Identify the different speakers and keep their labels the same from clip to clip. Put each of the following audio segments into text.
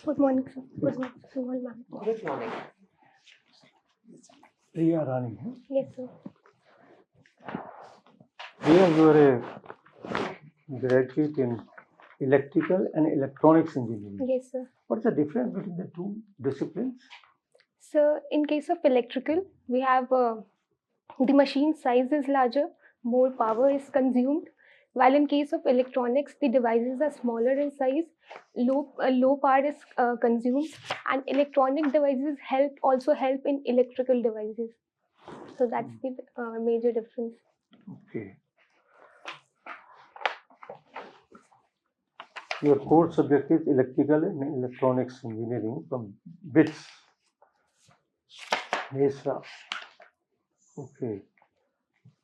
Speaker 1: Good morning, sir. Good morning, sir. Good morning.
Speaker 2: Good morning.
Speaker 3: Priya Rani.
Speaker 1: Yes, sir.
Speaker 3: Priya, you are a graduate in electrical and electronics engineering.
Speaker 1: Yes, sir.
Speaker 3: What is the difference between the two disciplines?
Speaker 1: So, in case of electrical, we have the machine size is larger, more power is consumed. While in case of electronics, the devices are smaller in size, low power is consumed, and electronic devices also help in electrical devices. So that's the major difference.
Speaker 3: Okay. Your core subject is electrical and electronics engineering from BITS, MESA. Okay.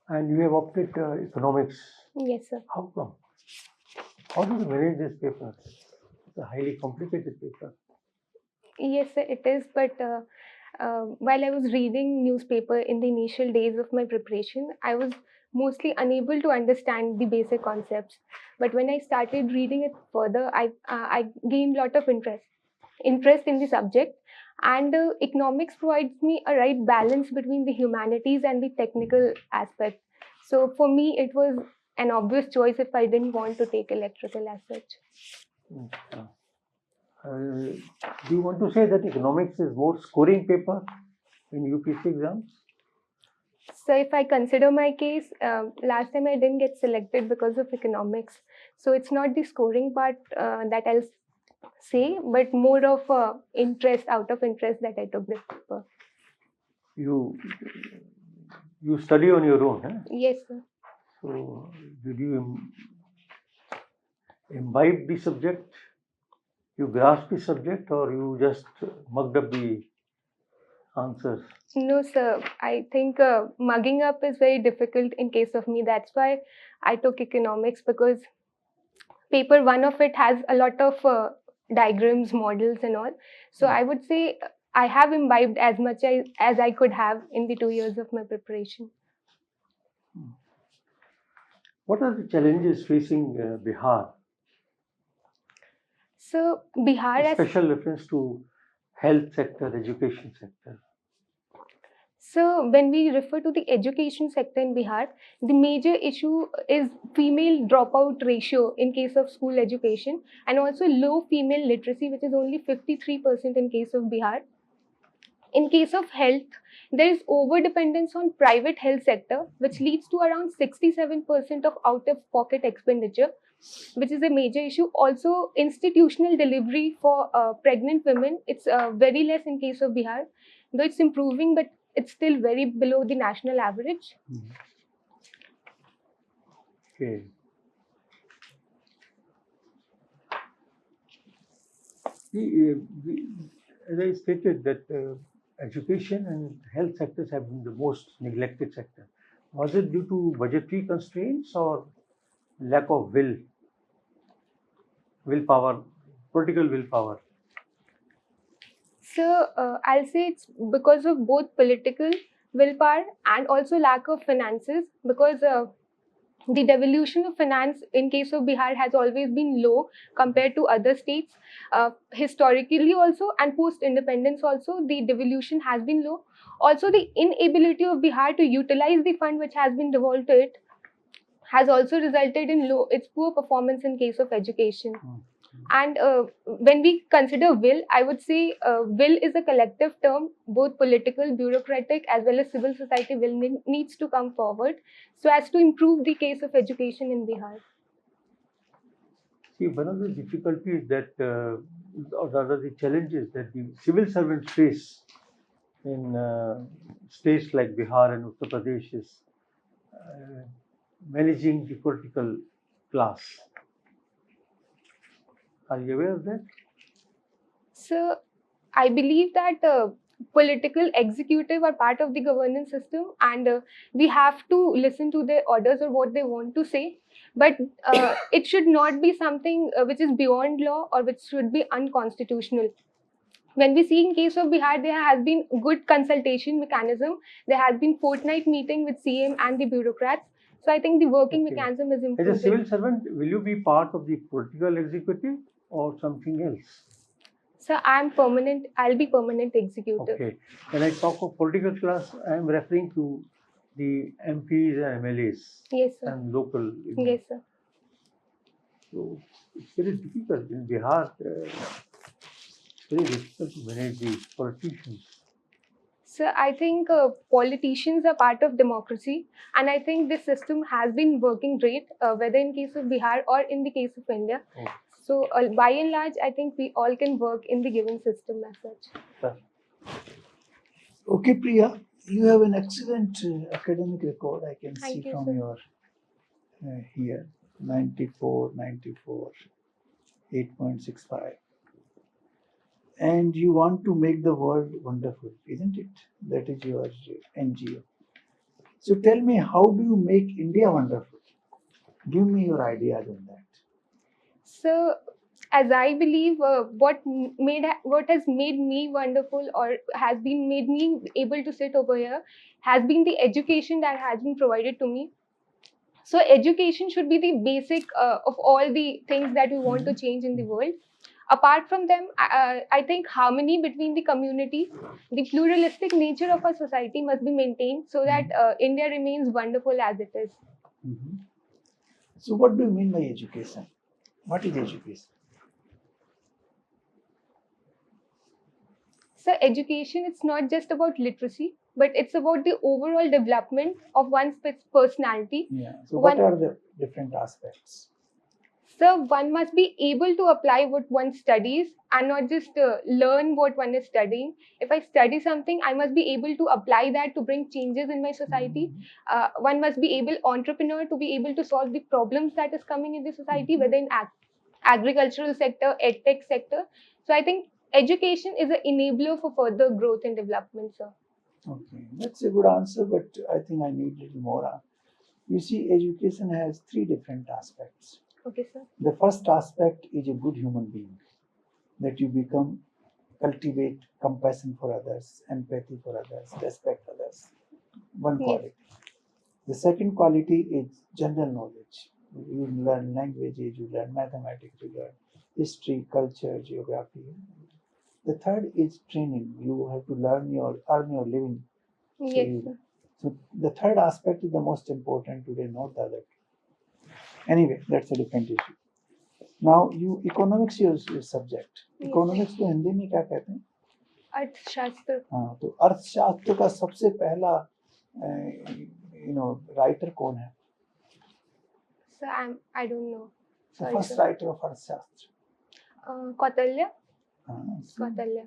Speaker 3: And you have opted economics.
Speaker 1: Yes, sir.
Speaker 3: How come? How do you manage this paper? It's a highly complicated paper.
Speaker 1: Yes, sir, it is. But while I was reading newspaper in the initial days of my preparation, I was mostly unable to understand the basic concepts. But when I started reading it further, I gained a lot of interest in the subject. And economics provides me a right balance between the humanities and the technical aspect. So for me, it was an obvious choice if I didn't want to take electrical as such.
Speaker 3: Do you want to say that economics is more scoring paper in UPSC exams?
Speaker 1: So if I consider my case, last time I didn't get selected because of economics. So it's not the scoring part that I'll say, but more of interest, out of interest that I took this paper.
Speaker 3: You study on your own, huh?
Speaker 1: Yes, sir.
Speaker 3: So did you imbibe the subject? You grasped the subject, or you just mugged up the answers?
Speaker 1: No, sir. I think mugging up is very difficult in case of me. That's why I took economics, because paper one of it has a lot of diagrams, models and all. So I would say I have imbibed as much as I could have in the 2 years of my preparation.
Speaker 3: What are the challenges facing Bihar?
Speaker 1: So Bihar,
Speaker 3: Special reference to health sector, education sector.
Speaker 1: So when we refer to the education sector in Bihar, the major issue is female dropout ratio in case of school education, and also low female literacy, which is only 53% in case of Bihar. In case of health, there is over dependence on private health sector, which leads to around 67% of out-of-pocket expenditure, which is a major issue. Also, institutional delivery for pregnant women, it's very less in case of Bihar, though it's improving, but it's still very below the national average.
Speaker 3: Okay. As I stated, that education and health sectors have been the most neglected sector. Was it due to budgetary constraints or lack of willpower, political willpower?
Speaker 1: So I'll say it's because of both political willpower and also lack of finances, because the devolution of finance in case of Bihar has always been low compared to other states. Historically also, and post-independence also, the devolution has been low. Also, the inability of Bihar to utilize the fund which has been devolved to it has also resulted in its poor performance in case of education. And when we consider will, I would say will is a collective term. Both political, bureaucratic, as well as civil society will needs to come forward so as to improve the case of education in Bihar.
Speaker 3: See, one of the difficulties that, or rather the challenges that the civil servants face in states like Bihar and Uttar Pradesh is managing the political class. Are you aware of that?
Speaker 1: So I believe that political executive are part of the governance system, and we have to listen to their orders or what they want to say, but it should not be something which is beyond law or which should be unconstitutional. When we see in case of Bihar, there has been good consultation mechanism. There has been fortnight meeting with CM and the bureaucrats. So I think the working mechanism is important.
Speaker 3: As a civil servant, will you be part of the political executive or something else?
Speaker 1: So I'm permanent. I'll be permanent executive.
Speaker 3: Okay. When I talk of political class, I am referring to the MPs and MLAs
Speaker 1: Yes, sir.
Speaker 3: and local.
Speaker 1: Yes, sir.
Speaker 3: So it's very difficult in Bihar. It's very difficult to manage these politicians.
Speaker 1: So I think politicians are part of democracy, and I think this system has been working great, whether in case of Bihar or in the case of India.
Speaker 3: Oh.
Speaker 1: So by and large, I think we all can work in the given system as such.
Speaker 3: Sir.
Speaker 2: Okay, Priya, you have an excellent academic record. I can
Speaker 1: Thank
Speaker 2: see
Speaker 1: you,
Speaker 2: from
Speaker 1: sir.
Speaker 2: your here 94, 94, 8.65. And you want to make the world wonderful, isn't it? That is your NGO. So tell me, how do you make India wonderful? Give me your ideas on that.
Speaker 1: So, as I believe, what has made me wonderful or has been made me able to sit over here has been the education that has been provided to me. So, education should be the basic of all the things that we want to change in the world. Apart from them, I think harmony between the community, the pluralistic nature of our society must be maintained so that India remains wonderful as it is.
Speaker 2: Mhm. So what do you mean by education? What is education?
Speaker 1: So education, it's not just about literacy, but it's about the overall development of one's personality.
Speaker 2: Yeah. So what
Speaker 1: One,
Speaker 2: are the different aspects?
Speaker 1: so one must be able to apply what one studies and not just learn what one is studying. If I study something, I must be able to apply that to bring changes in my society. One must be able, entrepreneur, to be able to solve the problems that is coming in the society, whether in agricultural sector, edtech sector. So I think education is an enabler for further growth and development, sir.
Speaker 2: Okay, that's a good answer, but I think I need a little more. You see, education has three different aspects.
Speaker 1: Okay, sir.
Speaker 2: The first aspect is a good human being, that you become, cultivate compassion for others, empathy for others, respect others. One
Speaker 1: Yes.
Speaker 2: quality. The second quality is general knowledge. You learn languages, you learn mathematics, you learn history, culture, geography. The third is training. You have to earn your living.
Speaker 1: Yes, sir.
Speaker 2: So the third aspect is the most important today, not the other. Anyway, that's a different issue. Now, you economics is your subject.
Speaker 1: Yes.
Speaker 2: Economics को हिंदी में क्या कहते हैं?
Speaker 1: अर्थशास्त्र.
Speaker 2: हाँ, तो अर्थशास्त्र का सबसे पहला राइटर कौन है?
Speaker 1: So I don't know.
Speaker 2: The
Speaker 1: Sorry,
Speaker 2: first
Speaker 1: sir.
Speaker 2: writer of अर्थशास्त्र.
Speaker 1: Kautilya.
Speaker 2: So
Speaker 1: Kautilya.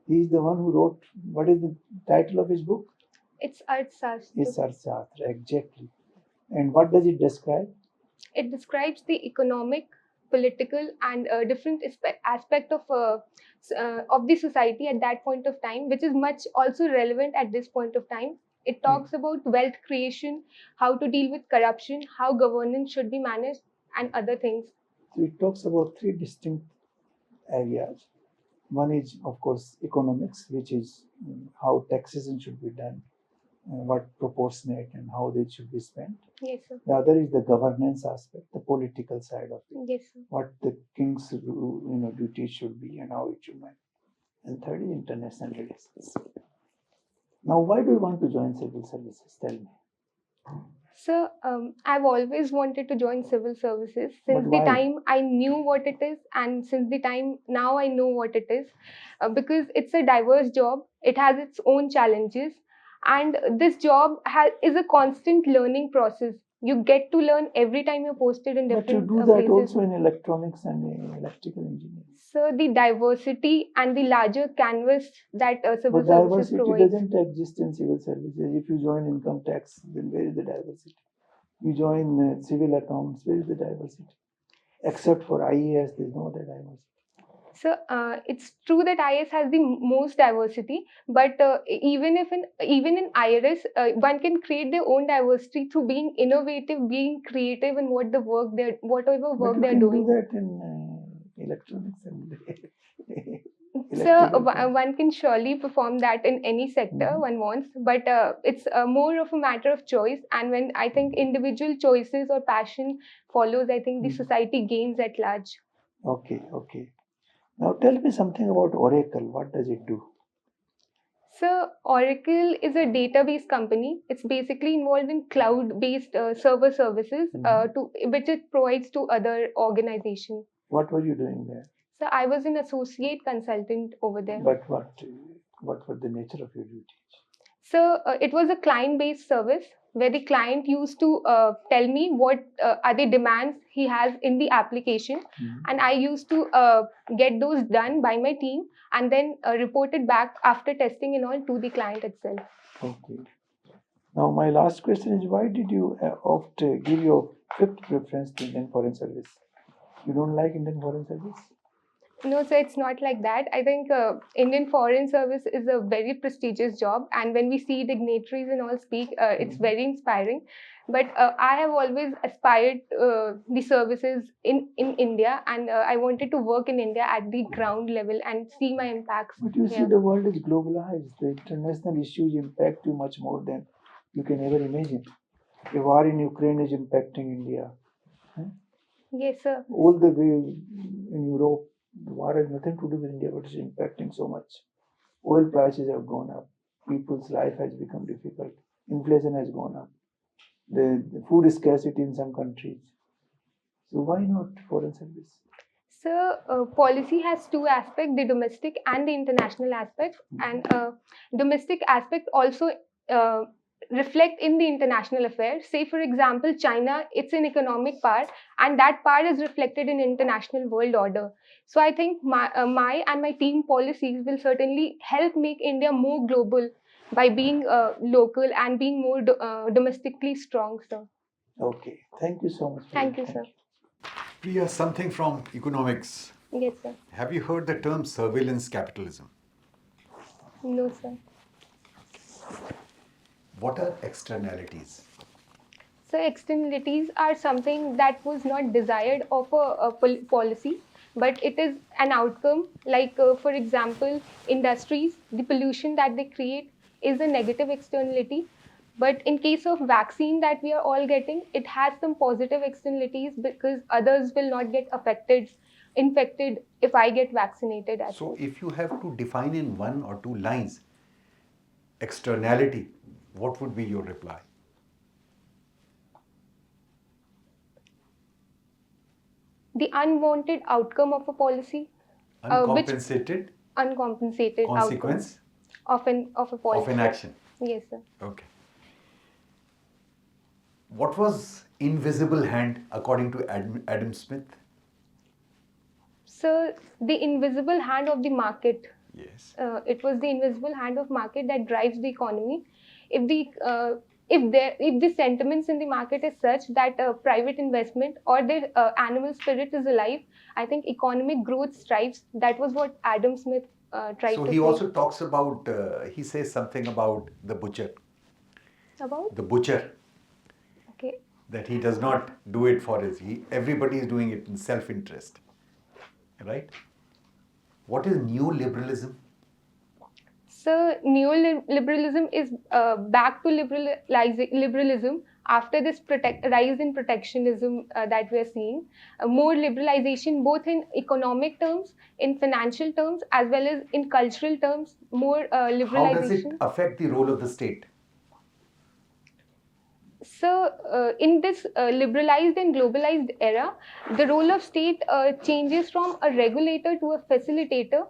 Speaker 2: he is the one who wrote. What is the title of his book?
Speaker 1: It's Arthashastra.
Speaker 2: It's अर्थशास्त्र, exactly. And what does it describe?
Speaker 1: It describes the economic, political, and different aspect of the society at that point of time, which is much also relevant at this point of time. It talks about wealth creation, how to deal with corruption, how governance should be managed, and other things.
Speaker 2: So it talks about three distinct areas. One is, of course, economics, which is how taxation should be done, what proportionate and how they should be spent.
Speaker 1: Yes, sir.
Speaker 2: The other is the governance aspect, the political side of it,
Speaker 1: Yes, sir.
Speaker 2: what the king's duties should be and how it should be. And third is international relations. Now, why do you want to join civil services? Tell me.
Speaker 1: So, I've always wanted to join civil services since
Speaker 2: But
Speaker 1: the
Speaker 2: why?
Speaker 1: time I knew what it is, and since the time now I know what it is, because it's a diverse job. It has its own challenges, and this job is a constant learning process. You get to learn every time you're posted in
Speaker 2: But you
Speaker 1: different
Speaker 2: do that
Speaker 1: places.
Speaker 2: also in electronics and electrical engineering.
Speaker 1: So, the diversity and the larger canvas that civil
Speaker 2: But
Speaker 1: services
Speaker 2: diversity
Speaker 1: provides.
Speaker 2: doesn't exist in civil services. If you join income tax, then where is the diversity? You join civil accounts, where is the diversity? Except for IAS, there is no other diversity.
Speaker 1: So it's true that IAS has the most diversity, but even in IRS, one can create their own diversity through being innovative, being creative in whatever work
Speaker 2: But
Speaker 1: they're
Speaker 2: you can
Speaker 1: doing.
Speaker 2: do that in electronics and
Speaker 1: So
Speaker 2: electrical.
Speaker 1: one can surely perform that in any sector one wants, but it's more of a matter of choice. And when I think individual choices or passion follows, I think the society gains at large.
Speaker 2: Okay, okay. Now tell me something about Oracle. What does it do?
Speaker 1: So, Oracle is a database company. It's basically involved in cloud-based server services to which it provides to other organizations.
Speaker 2: What were you doing there?
Speaker 1: So, I was an associate consultant over there.
Speaker 2: But what was the nature of your duties?
Speaker 1: So, it was a client-based service where the client used to tell me what are the demands he has in the application, and I used to get those done by my team and then report it back after testing and all to the client itself.
Speaker 2: Okay. Now my last question is, why did you give your fifth preference to Indian Foreign Service? You don't like Indian Foreign Service?
Speaker 1: No, so it's not like that. I think Indian Foreign Service is a very prestigious job, and when we see dignitaries and all speak, it's very inspiring. But I have always aspired the services in India, and I wanted to work in India at the ground level and see my impacts.
Speaker 2: But you see, the world is globalized. The international issues impact you much more than you can ever imagine. The war in Ukraine is impacting India.
Speaker 1: Yes, sir.
Speaker 2: All the way in Europe, the war has nothing to do with India, but it's impacting so much. Oil prices have gone up. People's life has become difficult. Inflation has gone up. The food scarcity in some countries. So why not foreign service?
Speaker 1: So, policy has two aspects, the domestic and the international aspect. And domestic aspect also reflect in the international affairs. Say, for example, China, it's an economic power, and that power is reflected in international world order. So I think my and my team policies will certainly help make India more global by being local and being more domestically strong, sir.
Speaker 2: Okay. Thank you so much.
Speaker 1: Thank you, sir.
Speaker 4: Priya, something from economics.
Speaker 1: Yes, sir.
Speaker 4: Have you heard the term surveillance capitalism?
Speaker 1: No, sir.
Speaker 4: What are externalities?
Speaker 1: So externalities are something that was not desired of a policy, but it is an outcome. Like, for example, industries, the pollution that they create is a negative externality. But in case of vaccine that we are all getting, it has some positive externalities because others will not get infected if I get vaccinated as
Speaker 4: So
Speaker 1: well.
Speaker 4: if you have to define in one or two lines externality, what would be your reply?
Speaker 1: The unwanted outcome of a policy,
Speaker 4: Uncompensated
Speaker 1: uncompensated
Speaker 4: consequence
Speaker 1: outcome of a policy.
Speaker 4: of an action.
Speaker 1: Yes, sir.
Speaker 4: Okay. What was invisible hand according to Adam Smith?
Speaker 1: So the invisible hand of the market.
Speaker 4: Yes.
Speaker 1: It was the invisible hand of market that drives the economy. If the sentiments in the market is such that private investment or the animal spirit is alive, I think economic growth strives. That was what Adam Smith tried
Speaker 4: So
Speaker 1: to
Speaker 4: he
Speaker 1: say.
Speaker 4: also talks about, he says something about the butcher.
Speaker 1: About?
Speaker 4: The butcher.
Speaker 1: Okay.
Speaker 4: That he does not do it for everybody is doing it in self-interest. Right? What is neoliberalism?
Speaker 1: So neoliberalism is back to liberalism after this rise in protectionism that we are seeing. More liberalization both in economic terms, in financial terms, as well as in cultural terms, more liberalization.
Speaker 4: How does it affect the role of the state?
Speaker 1: So, in this liberalized and globalized era, the role of state changes from a regulator to a facilitator.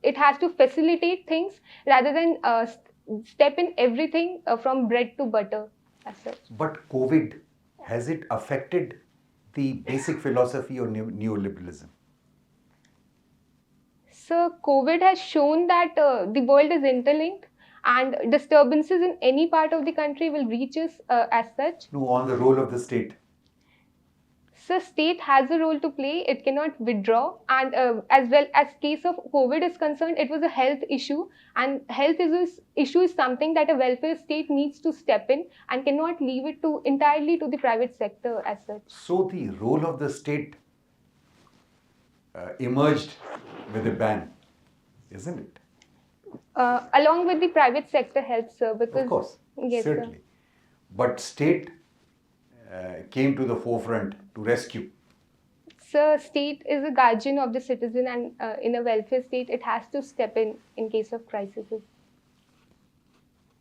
Speaker 1: It has to facilitate things rather than step in everything from bread to butter as such.
Speaker 4: But COVID, has it affected the basic philosophy of neoliberalism?
Speaker 1: So, COVID has shown that the world is interlinked and disturbances in any part of the country will reach us as such.
Speaker 4: No, on the role of the state.
Speaker 1: So state has a role to play, it cannot withdraw, and as well as case of COVID is concerned, it was a health issue, and health issue is something that a welfare state needs to step in and cannot leave it to entirely to the private sector as such.
Speaker 4: So the role of the state emerged with a ban, isn't it?
Speaker 1: Along with the private sector help, sir, because
Speaker 4: of course,
Speaker 1: yes,
Speaker 4: certainly.
Speaker 1: Sir.
Speaker 4: But state came to the forefront to rescue.
Speaker 1: So state is a guardian of the citizen, and in a welfare state, it has to step in case of crises.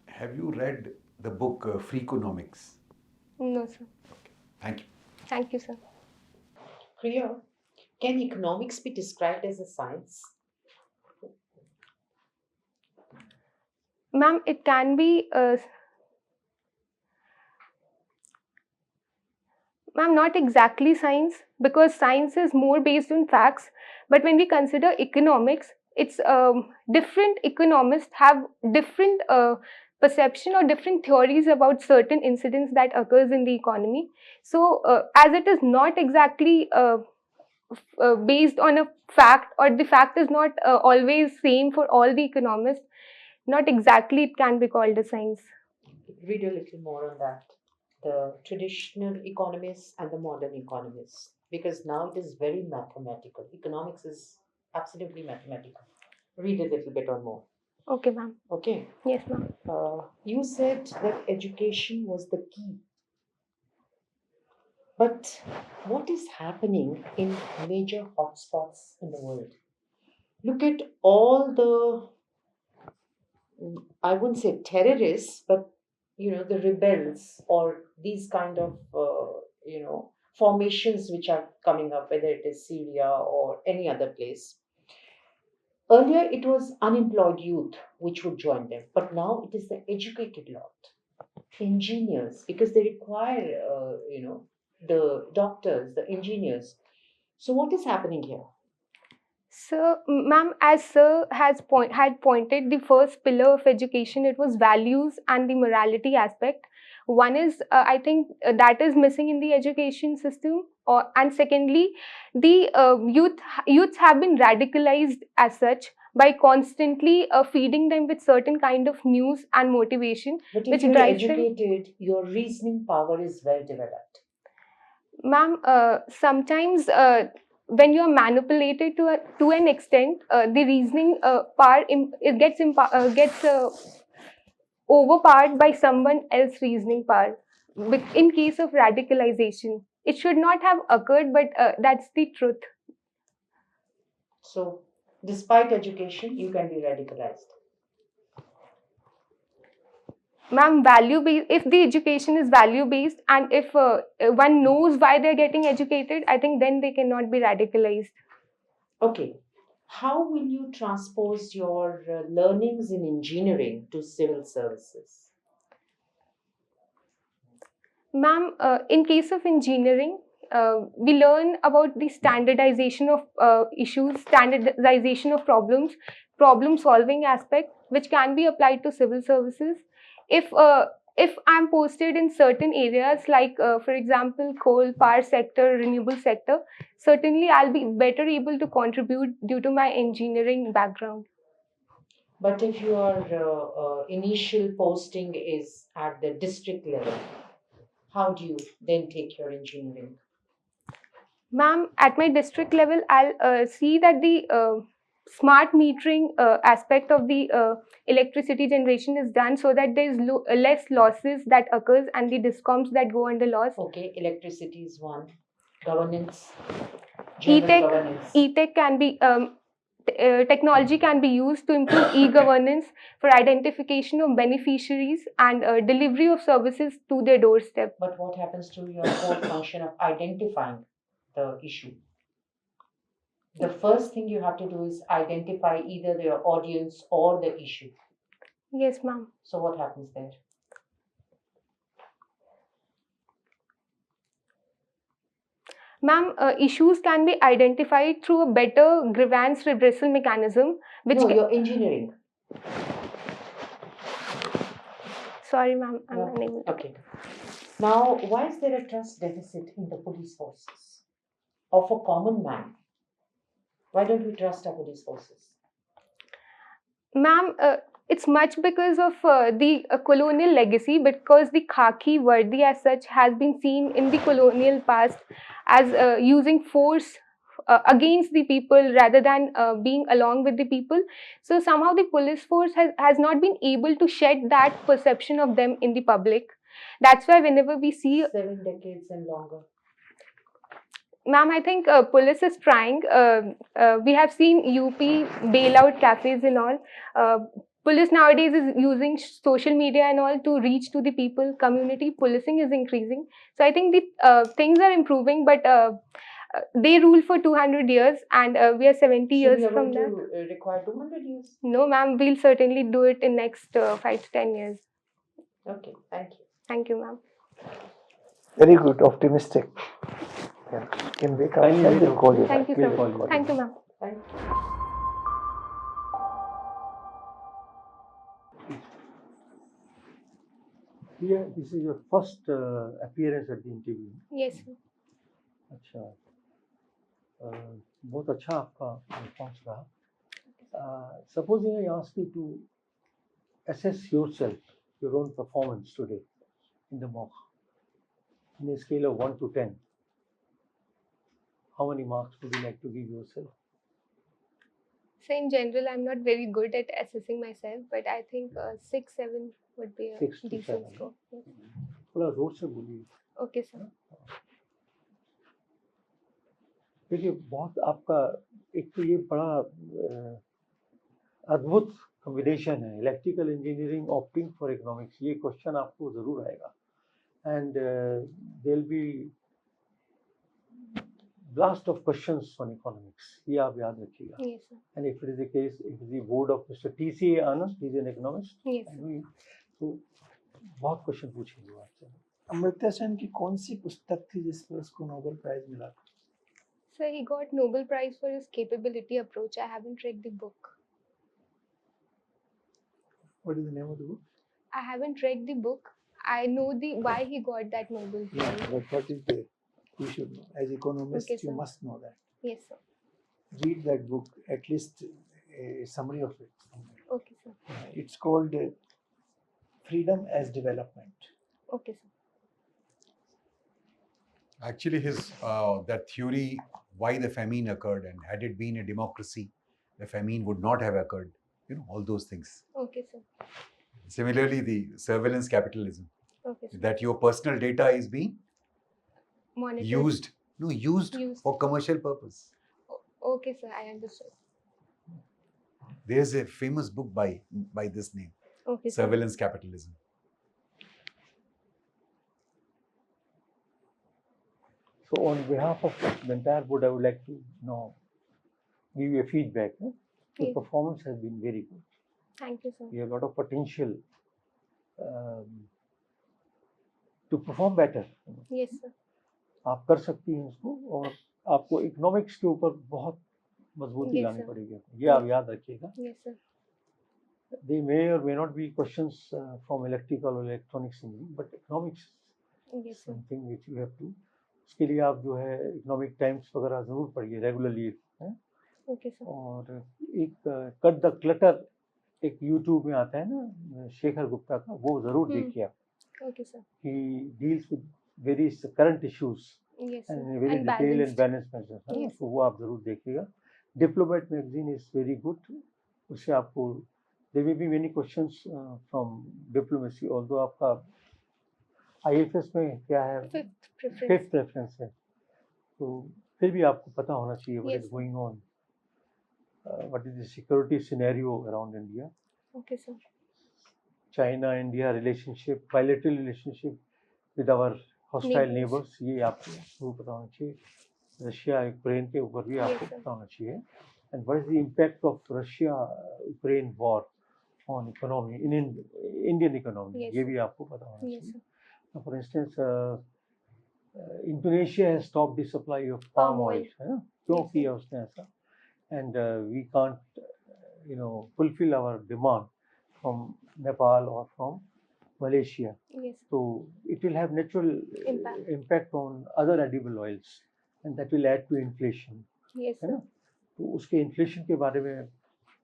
Speaker 4: Have you read the book Freakonomics?
Speaker 1: No, sir.
Speaker 4: Okay. Thank you.
Speaker 1: Thank you, sir.
Speaker 5: Priya, can economics be described as a science?
Speaker 1: Ma'am, it can be, ma'am, not exactly science, because science is more based on facts. But when we consider economics, it's different economists have different perception or different theories about certain incidents that occurs in the economy. So, as it is not exactly based on a fact, or the fact is not always same for all the economists, not exactly it can be called a science.
Speaker 5: Read a little more on that. The traditional economists and the modern economists, because now it is very mathematical. Economics is absolutely mathematical. Read a little bit on more.
Speaker 1: Okay, ma'am.
Speaker 5: Okay.
Speaker 1: Yes, ma'am.
Speaker 5: You said that education was the key. But what is happening in major hotspots in the world? Look at all the, I wouldn't say terrorists, but the rebels or these kind of formations which are coming up, whether it is Syria or any other place. Earlier, it was unemployed youth which would join them, but now it is the educated lot, engineers, because they require, the doctors, the engineers. So, what is happening here?
Speaker 1: So, ma'am, as sir had pointed, the first pillar of education, it was values and the morality aspect. One is, I think, that is missing in the education system. And secondly, the youths have been radicalized as such by constantly feeding them with certain kind of news and motivation,
Speaker 5: But if
Speaker 1: which
Speaker 5: you're
Speaker 1: drives them.
Speaker 5: educated, your reasoning power is well developed.
Speaker 1: Ma'am, sometimes when you are manipulated to an extent, the reasoning part it gets overpowered by someone else's reasoning power. In case of radicalization, it should not have occurred, but that's the truth.
Speaker 5: So, despite education, you can be radicalized.
Speaker 1: Ma'am, value based. If the education is value based, and if one knows why they're getting educated, I think then they cannot be radicalized.
Speaker 5: Okay. How will you transpose your learnings in engineering to civil services?
Speaker 1: Ma'am, in case of engineering, we learn about the standardization of issues, standardization of problems, problem solving aspect, which can be applied to civil services. If if I'm posted in certain areas like, for example, coal, power sector, renewable sector, certainly I'll be better able to contribute due to my engineering background.
Speaker 5: But if your initial posting is at the district level, how do you then take your engineering?
Speaker 1: Ma'am, at my district level, I'll see that the smart metering aspect of the electricity generation is done so that there is less losses that occurs and the discoms that go under loss.
Speaker 5: Okay, electricity is one. Governance, general
Speaker 1: E-tech,
Speaker 5: governance.
Speaker 1: E-tech can be technology can be used to improve e-governance for identification of beneficiaries and delivery of services to their doorstep.
Speaker 5: But what happens to your core function of identifying the issue? The first thing you have to do is identify either your audience or the issue.
Speaker 1: Yes, ma'am.
Speaker 5: So what happens there?
Speaker 1: Ma'am, issues can be identified through a better grievance redressal mechanism, which
Speaker 5: No, your engineering.
Speaker 1: Sorry, ma'am, I'm unable to.
Speaker 5: Okay. Now, why is there a trust deficit in the police forces of a common man? Why don't we trust our police forces?
Speaker 1: Ma'am, it's much because of the colonial legacy, because the khaki vardi as such has been seen in the colonial past as using force against the people rather than being along with the people. So somehow the police force has not been able to shed that perception of them in the public. That's why whenever we see
Speaker 5: 7 decades and longer.
Speaker 1: Ma'am, I think police is trying. We have seen UP bailout cafes and all. Police nowadays is using social media and all to reach to the people. Community policing is increasing. So I think the things are improving, but they rule for 200 years and we are 70
Speaker 5: So
Speaker 1: years
Speaker 5: we are
Speaker 1: from
Speaker 5: going
Speaker 1: that.
Speaker 5: to require 200 years.
Speaker 1: No, ma'am, we'll certainly do it in next 5 to 10 years.
Speaker 5: Okay, thank you.
Speaker 1: Thank you, ma'am.
Speaker 2: Very good, optimistic. Yeah. Can wake up
Speaker 3: Kindly
Speaker 2: and
Speaker 3: wait
Speaker 2: we'll call you
Speaker 1: Thank
Speaker 2: back.
Speaker 1: you,
Speaker 3: We'll
Speaker 1: sir.
Speaker 3: call you.
Speaker 1: Thank you, ma'am.
Speaker 5: Thank you.
Speaker 3: Yeah, this is your first appearance at the interview.
Speaker 1: Yes, sir.
Speaker 3: अच्छा, बहुत अच्छा आपका response रहा. Supposing I ask you to assess yourself, your own performance today in the mock, in a scale of 1 to 10, how many marks would you like to give yourself?
Speaker 1: So in general, I'm not very good at assessing myself, but I think 6, 7 would be a
Speaker 3: 6 to
Speaker 1: decent
Speaker 3: 7.
Speaker 1: score. Yes.
Speaker 3: थोड़ा जोर से बोलिए.
Speaker 1: Okay, sir.
Speaker 3: देखिए, बहुत आपका एक तो ये बड़ा अद्भुत कॉम्बिनेशन है, electrical engineering opting for economics. ये क्वेश्चन आपको जरूर आएगा and there will be blast of questions on economics. ये आप याद रखिएगा.
Speaker 1: Yes, sir.
Speaker 3: And if it is the case, if it is the board of Mr. T.C.A. Anand, he is an economist.
Speaker 1: Yes, sir.
Speaker 3: तो बहुत question पूछेंगे वो आपसे.
Speaker 2: अमृता सेन की कौन सी पुस्तक थी जिस पर उसको नोबेल प्राइज मिला?
Speaker 1: So he got Nobel Prize for his capability approach. I haven't read the book.
Speaker 2: What is the name of the book?
Speaker 1: I haven't read the book. I know the why he got that Nobel
Speaker 2: Yeah,
Speaker 1: Prize.
Speaker 2: but what is the? You should know. As economists,
Speaker 1: Okay,
Speaker 2: you
Speaker 1: sir.
Speaker 2: must know that.
Speaker 1: Yes, sir.
Speaker 2: Read that book, at least a summary of it.
Speaker 1: Okay, sir.
Speaker 2: It's called Freedom as Development.
Speaker 1: Okay, sir.
Speaker 4: Actually, his that theory why the famine occurred, and had it been a democracy, the famine would not have occurred. You know, all those things.
Speaker 1: Okay, sir.
Speaker 4: Similarly, the surveillance capitalism,
Speaker 1: Okay, sir.
Speaker 4: that your personal data is being
Speaker 1: Monitored.
Speaker 4: used
Speaker 1: Used.
Speaker 4: for commercial purpose.
Speaker 1: Okay, sir. I understood.
Speaker 4: There's a famous book by this name,
Speaker 1: Okay, sir.
Speaker 4: Surveillance Capitalism.
Speaker 3: So on behalf of the entire board, I would like to give you a feedback. Your
Speaker 1: Yes.
Speaker 3: performance has been very good.
Speaker 1: Thank you, sir.
Speaker 3: You have a lot of potential to perform better.
Speaker 1: Yes, sir.
Speaker 3: आप कर सकती हैं इसको, और आपको economics के ऊपर बहुत मजबूती
Speaker 1: Yes,
Speaker 3: लानी
Speaker 1: sir.
Speaker 3: पड़ेगी. ये आप याद रखिएगा.
Speaker 1: Yes, sir.
Speaker 3: They may or may not be questions from electrical or electronics engineering, but economics is
Speaker 1: Yes, sir.
Speaker 3: something which you have to. उसके लिए आप जो है इकोनॉमिक टाइम्स वगैरह जरूर पढ़िए रेगुलरली.
Speaker 1: Okay, sir.
Speaker 3: और एक कट द क्लटर एक यूट्यूब में आता है ना शेखर गुप्ता का, वो जरूर देखिए आप.
Speaker 1: Okay, sir.
Speaker 3: He deals with various current issues
Speaker 1: Yes, sir.
Speaker 3: and very
Speaker 1: And
Speaker 3: detailed and
Speaker 1: balanced.
Speaker 3: balanced measures.
Speaker 1: Yes.
Speaker 3: तो वो आप जरूर देखिएगा. Diplomat magazine is very good. उससे आपको there may be many questions from diplomacy, although आपका IFS में क्या है,
Speaker 1: Fifth preference.
Speaker 3: फिफ्थ प्रेफरेंस है, तो फिर भी आपको पता होना चाहिए what
Speaker 1: Yes,
Speaker 3: is going on, what is the security scenario around India.
Speaker 1: Okay, sir.
Speaker 3: China India relationship, bilateral relationship with our hostile
Speaker 1: Neighbors.
Speaker 3: neighbors, ये आपको जरूर पता होना चाहिए. रशिया यूक्रेन के ऊपर भी आपको
Speaker 1: Yes, sir.
Speaker 3: पता होना चाहिए. And what is the impact of Russia-Ukraine war on economy in Indian economy?
Speaker 1: Yes,
Speaker 3: ये
Speaker 1: sir.
Speaker 3: भी आपको पता होना
Speaker 1: Yes,
Speaker 3: चाहिए.
Speaker 1: sir.
Speaker 3: Now, for instance, Indonesia has stopped the supply of palm
Speaker 1: Palm
Speaker 3: oil.
Speaker 1: oil.
Speaker 3: है ना? क्यों
Speaker 1: Yes,
Speaker 3: किया उसने ऐसा? And we can't, fulfill our demand from Nepal or from Malaysia.
Speaker 1: Yes.
Speaker 3: So it will have natural impact on other edible oils, and that will add to inflation.
Speaker 1: Yes,
Speaker 3: है
Speaker 1: sir.
Speaker 3: ना? तो उसके inflation के बारे में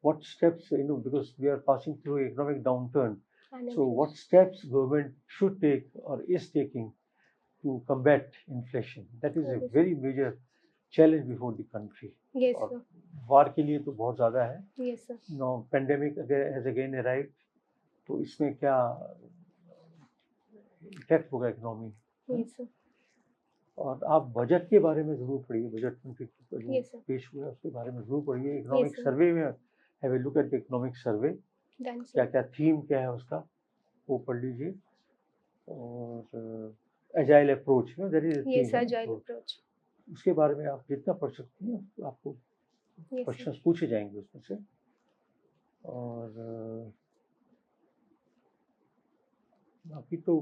Speaker 3: what steps, because we are passing through economic downturn.
Speaker 1: And
Speaker 3: So what steps government should take or is taking to combat inflation? That is a
Speaker 1: Yes.
Speaker 3: very major challenge before the country.
Speaker 1: Yes,
Speaker 3: और
Speaker 1: sir.
Speaker 3: वार के लिए तो बहुत ज़्यादा है.
Speaker 1: Yes, sir.
Speaker 3: Now pandemic has again arrived. तो इसमें क्या इफेक्ट होगा इकोनॉमी?
Speaker 1: Yes, sir.
Speaker 3: और आप बजट के बारे में ज़रूर पढ़िए, बजट में
Speaker 1: Yes, sir.
Speaker 3: पेश हुआ है उसके बारे में ज़रूर पढ़िए। Economic
Speaker 1: sir.
Speaker 3: सर्वे में have a look at economic survey,
Speaker 1: Done,
Speaker 3: क्या
Speaker 1: sir.
Speaker 3: क्या थीम क्या है उसका, वो पढ़ लीजिए। और एजाइल अप्रोच में there is
Speaker 1: Yes, agile approach.
Speaker 3: उसके बारे में आप जितना पढ़ सकती हैं आपको
Speaker 1: Yes, sir.
Speaker 3: क्वेश्चंस पूछे जाएंगे उसमें से। और बाकी तो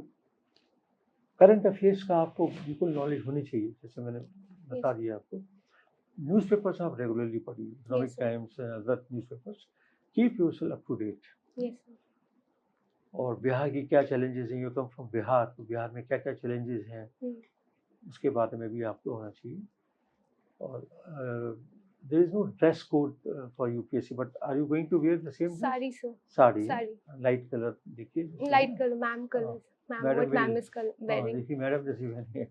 Speaker 3: करंट अफेयर्स का आपको बिल्कुल नॉलेज होनी चाहिए, जैसे मैंने बता
Speaker 1: Yes.
Speaker 3: दिया आपको। न्यूज़पेपर्स आप रेगुलरली पढ़िए, Economic
Speaker 1: Yes, sir.
Speaker 3: Times and other newspapers, keep yourself up to date.
Speaker 1: Yes, sir.
Speaker 3: और बिहार की क्या चैलेंजेस हैं, यू कम फ्रॉम बिहार, तो बिहार में क्या क्या चैलेंजेस हैं उसके बारे में भी आपको होना चाहिए। और there is no dress code for UPSC, but are you going to where the same
Speaker 1: Sari, sir.
Speaker 3: Sari?
Speaker 1: Sari.
Speaker 3: Light colour देखिए,
Speaker 1: Light color, ma'am colors. Ma'am,
Speaker 3: Madam
Speaker 1: what ma'am
Speaker 3: will-
Speaker 1: is color
Speaker 3: हाँ,
Speaker 1: wearing?
Speaker 3: देखिए madam जैसी बहनी है।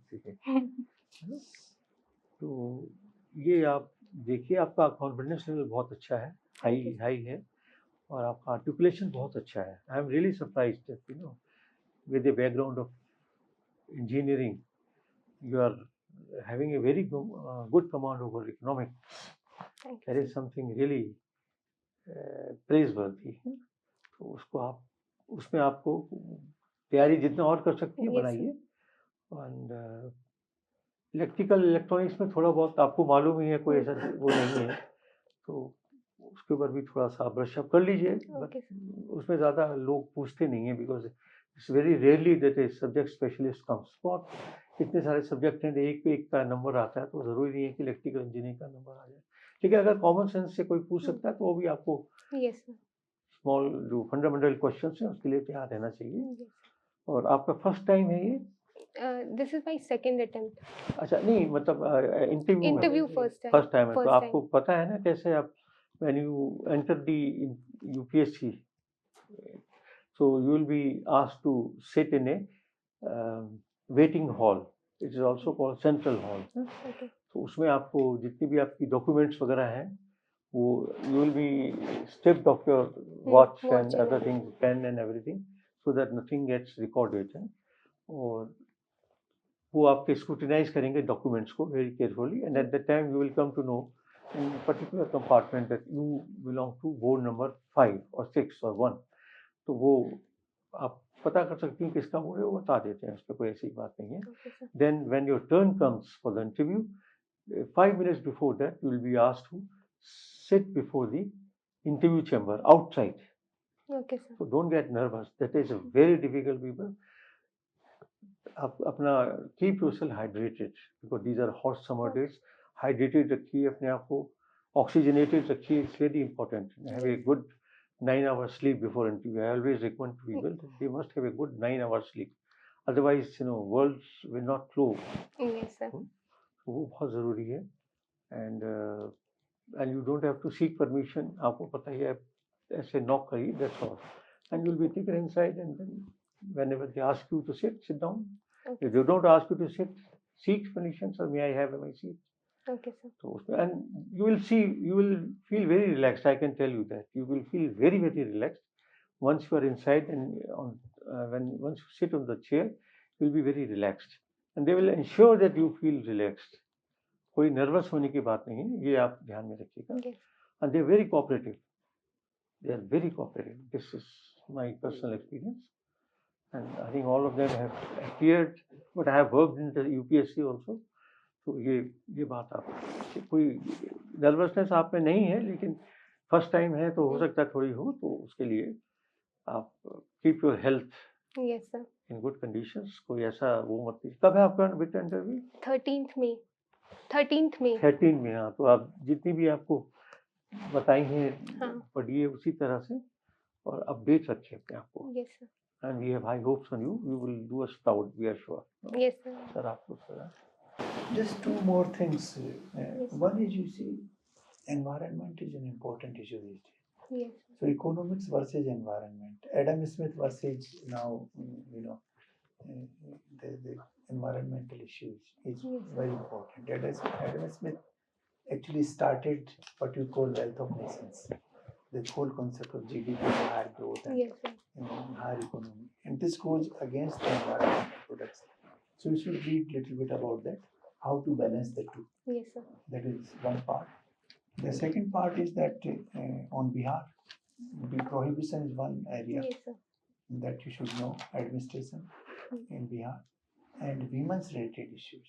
Speaker 3: तो ये आप देखिए, आपका कॉन्फिडेंस लेवल बहुत अच्छा है, हाई है, और आपका आर्टिकुलेशन बहुत अच्छा है। I am really surprised that you know with the background of engineering you are having a very good command over economics.
Speaker 1: Thank
Speaker 3: That
Speaker 1: you.
Speaker 3: is something really praiseworthy. तो उसको आप उसमें आपको तैयारी जितना और कर सकती है
Speaker 1: Yes,
Speaker 3: बनाइए। और इलेक्ट्रिकल इलेक्ट्रॉनिक्स में थोड़ा बहुत आपको मालूम ही है, कोई ऐसा वो नहीं है, तो उसके ऊपर भी थोड़ा सा ब्रश अप कर लीजिए।
Speaker 1: Okay,
Speaker 3: उसमें ज़्यादा लोग पूछते नहीं हैं, because it's very rarely that a subject specialist comes. बहुत इतने सारे सब्जेक्ट हैं, एक पे एक का नंबर आता है, तो ज़रूरी नहीं है कि इलेक्ट्रिकल इंजीनियरिंग का नंबर आ जाए। लेकिन अगर कॉमन सेंस से कोई पूछ सकता है तो वो भी आपको
Speaker 1: Yes, sir.
Speaker 3: स्मॉल जो फंडामेंटल क्वेश्चन हैं उसके लिए तैयार रहना चाहिए।
Speaker 1: Yes.
Speaker 3: और आपका फर्स्ट टाइम है ये?
Speaker 1: This is my second attempt.
Speaker 3: अच्छा, नहीं मतलब interview
Speaker 1: Interview first time.
Speaker 3: First time है, तो
Speaker 1: First
Speaker 3: आपको पता है ना कैसे आप when you enter the UPSC, so you will be asked to sit in a waiting hall. It is also called central hall.
Speaker 1: Okay.
Speaker 3: तो उसमें आपको जितनी भी आपकी डॉक्यूमेंट्स वगैरह हैं वो you will be stripped of your watch and
Speaker 1: watch and
Speaker 3: other things, pen and everything, so that nothing gets recorded. और वो आपके स्क्रूटिनाइज करेंगे डॉक्यूमेंट्स को very carefully, and at the time you will come to know in particular compartment that you belong to board number 5 और 6 और 1। तो वो आप पता कर सकती हैं किसका बोर्ड है, वो बता देते हैं, उस पर कोई ऐसी बात नहीं है।
Speaker 1: Okay, sir.
Speaker 3: Then when your turn comes for the interview, 5 minutes before that you will be asked to sit before the interview chamber outside.
Speaker 1: Okay, sir.
Speaker 3: So don't get nervous. That is a very difficult people. आप अपना keep yourself hydrated because these are hot summer days. Hydrated रखिए अपने आप को, oxygenated रखिए. It's very important. Have a good 9 hours sleep before interview. I always recommend to people that they must have a good 9 hours sleep. Otherwise, you know, worlds will not flow.
Speaker 1: Yes, sir.
Speaker 3: वो बहुत ज़रूरी है। And you don't have to seek permission. आपको पता ही है, ऐसे knock करिए, that's all. And you'll be taken inside, and then whenever they ask you to sit down.
Speaker 1: Okay.
Speaker 3: If they don't ask you to sit, seek permission, sir, may I have my seat?
Speaker 1: Okay, sir.
Speaker 3: So, and you will see, you will feel very relaxed. I can tell you that you will feel very, very relaxed once you are inside, and once you sit on the chair, you will be very relaxed, and they will ensure that you feel relaxed. कोई nervous होने की बात नहीं है, ये आप ध्यान में रखिएगा।
Speaker 1: Okay.
Speaker 3: And they are very cooperative. They are very cooperative. This is my personal experience, and I think all of them have appeared, but I have worked in the UPSC also. तो ये बात आप, कोई nervousness आप में नहीं है, लेकिन फर्स्ट टाइम है तो हो सकता है थोड़ी हो, तो उसके लिए आप keep your health
Speaker 1: Yes, sir.
Speaker 3: In good conditions. कोई ऐसा वो मत कीजिए। कब है आपका bit interview?
Speaker 1: 13th May. 13th May.
Speaker 3: 13 में। हाँ, तो आप जितनी भी आपको बताई हैं
Speaker 1: हाँ.
Speaker 3: पढ़िए उसी तरह से, और अपडेट रखिए अपने आप को।
Speaker 1: Yes, sir.
Speaker 3: And we have high hopes on you. You will do us proud, we are sure.
Speaker 1: Yes, sir.
Speaker 3: Sir, आपको sir.
Speaker 2: Just two more things.
Speaker 1: Yes.
Speaker 2: One is, you see, environment is an important issue these days.
Speaker 1: Yes.
Speaker 2: So economics versus environment. Adam Smith versus now, the environmental issues is
Speaker 1: Yes.
Speaker 2: very important. Adam Smith actually started what you call wealth of nations. The whole concept of GDP, higher growth, and
Speaker 1: Yes, sir.
Speaker 2: higher economy. And this goes against the environmental products. So you should read a little bit about that. how to balance the two.
Speaker 1: Yes, sir.
Speaker 2: That is one part. The second part is that on Bihar, the prohibition is one area
Speaker 1: Yes, sir.
Speaker 2: that you should know, administration in Bihar, and women's related issues.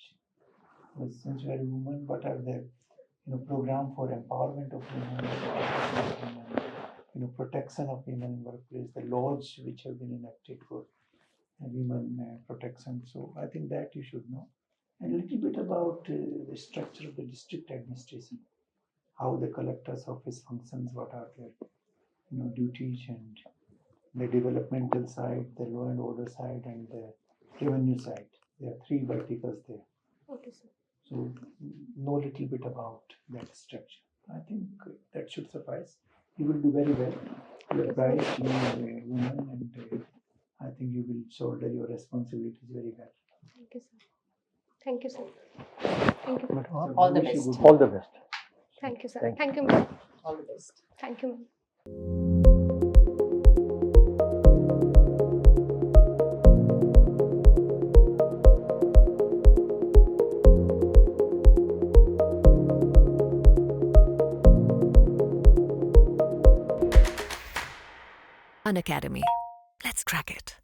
Speaker 2: But since you are a woman, what are the program for empowerment of women, protection of women in workplace, the laws which have been enacted for women protection. So I think that you should know. And a little bit about the structure of the district administration, how the collector's office functions, what are their duties, and the developmental side, the law and order side, and the revenue side. There are three verticals there.
Speaker 1: Okay, sir.
Speaker 2: So know a little bit about that structure. I think that should suffice. You will do very well. You are bright, you are a woman, and I think you will shoulder your responsibilities very well.
Speaker 1: Thank you, sir. Thank you, sir. Thank you.
Speaker 2: So
Speaker 5: All the
Speaker 2: wish you
Speaker 5: best.
Speaker 2: good
Speaker 3: All the best.
Speaker 1: Thank you, sir.
Speaker 3: Thank you.
Speaker 1: Thank you, ma'am.
Speaker 5: All the best.
Speaker 1: Thank you, ma'am.
Speaker 6: Unacademy. Let's crack it.